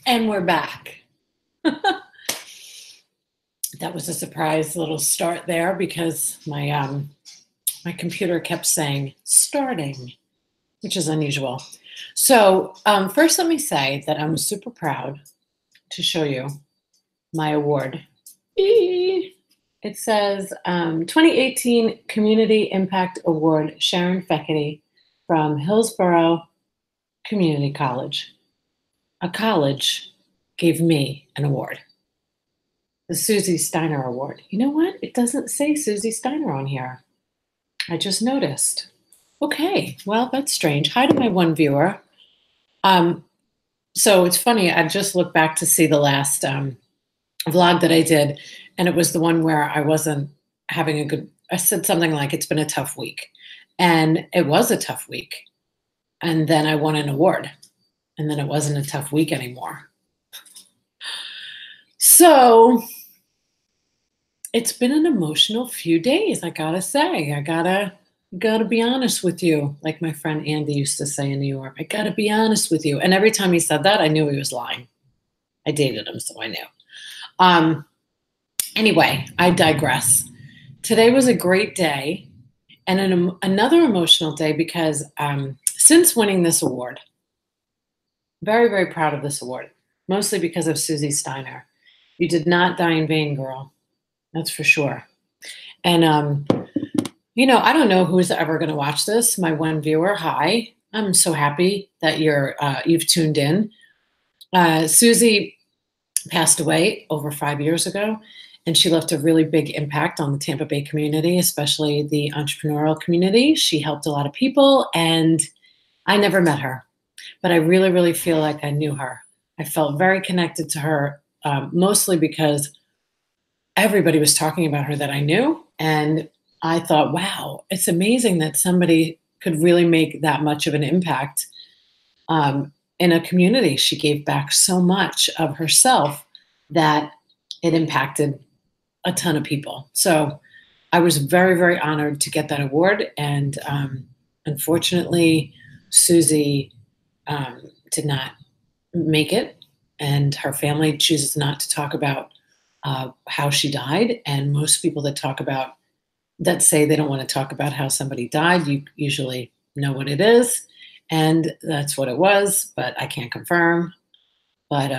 And we're back. That was a surprise little start there because my computer kept saying starting, which is unusual. So first, let me say that I'm super proud to show you my award. It says 2018 Community Impact Award, Sharon Feckety from Hillsborough Community College. A college gave me an award. The Susie Steiner Award. You know what? It doesn't say Susie Steiner on here. I just noticed. Okay, well, that's strange. Hi to my one viewer. So it's funny, I just looked back to see the last vlog that I did, and it was the one where I wasn't having a good, I said something like, it's been a tough week. And it was a tough week. And then I won an award. And then it wasn't a tough week anymore. So it's been an emotional few days, I gotta say. I gotta be honest with you, like my friend Andy used to say in New York. I gotta be honest with you. And every time he said that, I knew he was lying. I dated him, so I knew. Anyway, I digress. Today was a great day and another emotional day because since winning this award, very, very proud of this award, mostly because of Susie Steiner. You did not die in vain, girl. That's for sure. And, you know, I don't know who's ever going to watch this. My one viewer, hi. I'm so happy that you've tuned in. Susie passed away over 5 years ago, and she left a really big impact on the Tampa Bay community, especially the entrepreneurial community. She helped a lot of people, and I never met her, but I really, really feel like I knew her. I felt very connected to her, mostly because everybody was talking about her that I knew. And I thought, wow, it's amazing that somebody could really make that much of an impact in a community. She gave back so much of herself that it impacted a ton of people. So I was very, very honored to get that award. And unfortunately, Susie did not make it, and her family chooses not to talk about how she died. And most people that say they don't want to talk about how somebody died, you usually know what it is, and that's what it was, but I can't confirm. But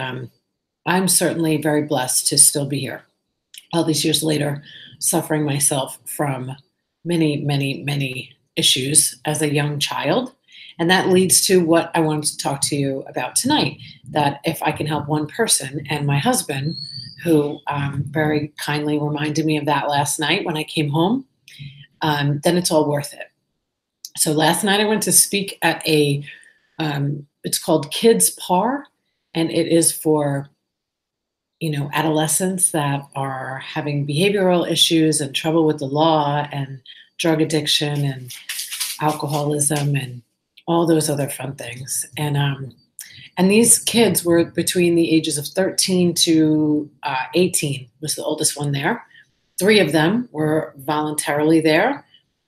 I'm certainly very blessed to still be here all these years later, suffering myself from many, many, many issues as a young child. And that leads to what I wanted to talk to you about tonight, that if I can help one person, and my husband, who very kindly reminded me of that last night when I came home, then it's all worth it. So last night I went to speak at it's called Kids PAR, and it is for, you know, adolescents that are having behavioral issues and trouble with the law and drug addiction and alcoholism and all those other fun things. And these kids were between the ages of 13 to 18 was the oldest one there. 3 of them were voluntarily there,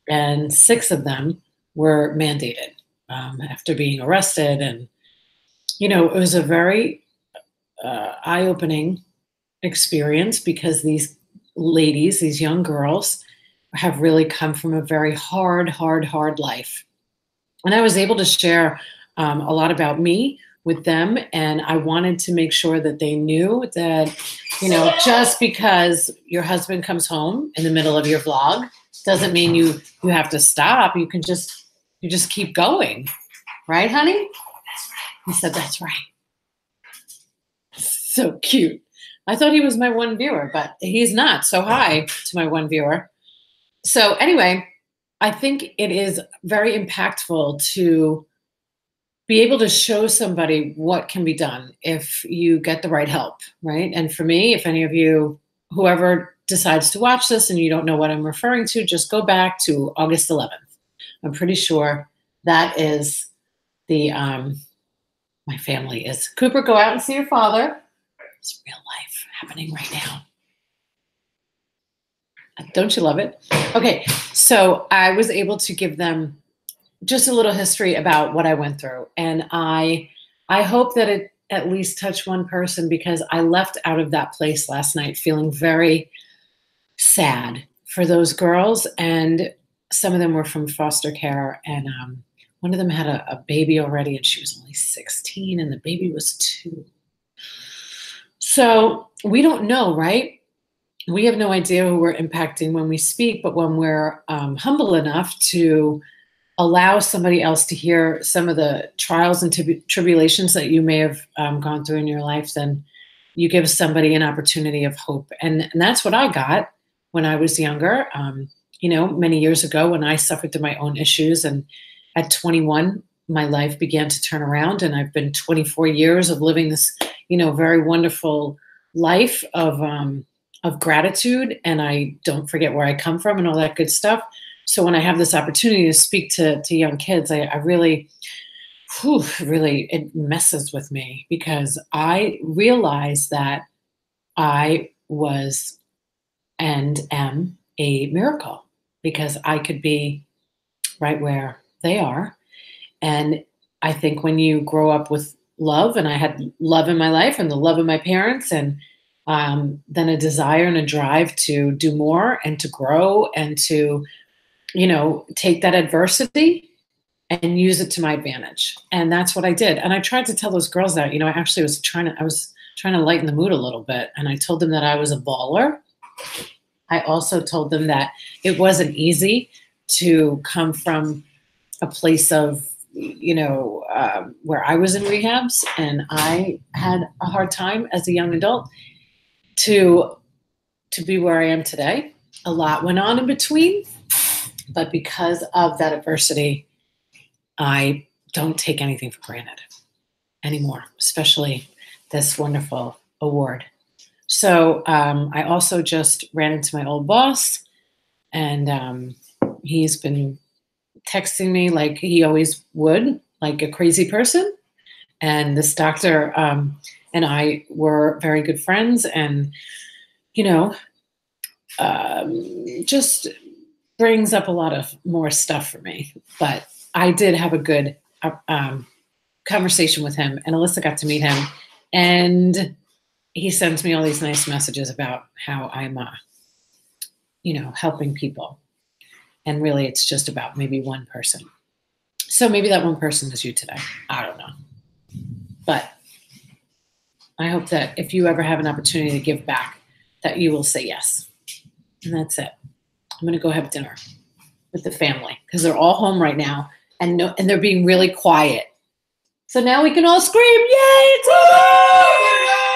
and 6 of them were mandated after being arrested. And, you know, it was a very eye-opening experience because these ladies, these young girls, have really come from a very hard life. And I was able to share a lot about me with them. And I wanted to make sure that they knew that, you know, just because your husband comes home in the middle of your vlog doesn't mean you have to stop. You just keep going. Right, honey? He said, that's right. So cute. I thought he was my one viewer, but he's not. So hi to my one viewer. So anyway, I think it is very impactful to be able to show somebody what can be done if you get the right help, right? And for me, if any of you, whoever decides to watch this and you don't know what I'm referring to, just go back to August 11th. I'm pretty sure that is the, my family is. Cooper, go out and see your father. It's real life happening right now. Don't you love it? Okay, so I was able to give them just a little history about what I went through. And I hope that at least touch one person, because I left out of that place last night feeling very sad for those girls. And some of them were from foster care. And one of them had a baby already, and she was only 16, and the baby was 2. So we don't know, right? We have no idea who we're impacting when we speak, but when we're humble enough to allow somebody else to hear some of the trials and tribulations that you may have gone through in your life, then you give somebody an opportunity of hope. And that's what I got when I was younger, many years ago, when I suffered through my own issues. And at 21, my life began to turn around, and I've been 24 years of living this, very wonderful life of gratitude. And I don't forget where I come from and all that good stuff. So when I have this opportunity to speak to young kids, I really, it messes with me, because I realize that I was and am a miracle, because I could be right where they are. And I think when you grow up with love, and I had love in my life and the love of my parents, and then a desire and a drive to do more and to grow and to, take that adversity and use it to my advantage. And that's what I did. And I tried to tell those girls that, I actually was trying to lighten the mood a little bit. And I told them that I was a baller. I also told them that it wasn't easy to come from a place of, where I was in rehabs, and I had a hard time as a young adult to be where I am today. A lot went on in between, but because of that adversity, I don't take anything for granted anymore, especially this wonderful award. So I also just ran into my old boss, and he's been texting me like he always would, like a crazy person. And this doctor and I were very good friends, and, just brings up a lot of more stuff for me. But I did have a good conversation with him, and Alyssa got to meet him, and he sends me all these nice messages about how I'm, helping people. And really, it's just about maybe one person. So maybe that one person is you today. I don't know. But I hope that if you ever have an opportunity to give back, that you will say yes. And that's it. I'm going to go have dinner with the family, because they're all home right now, and they're being really quiet. So now we can all scream, "Yay, it's over!"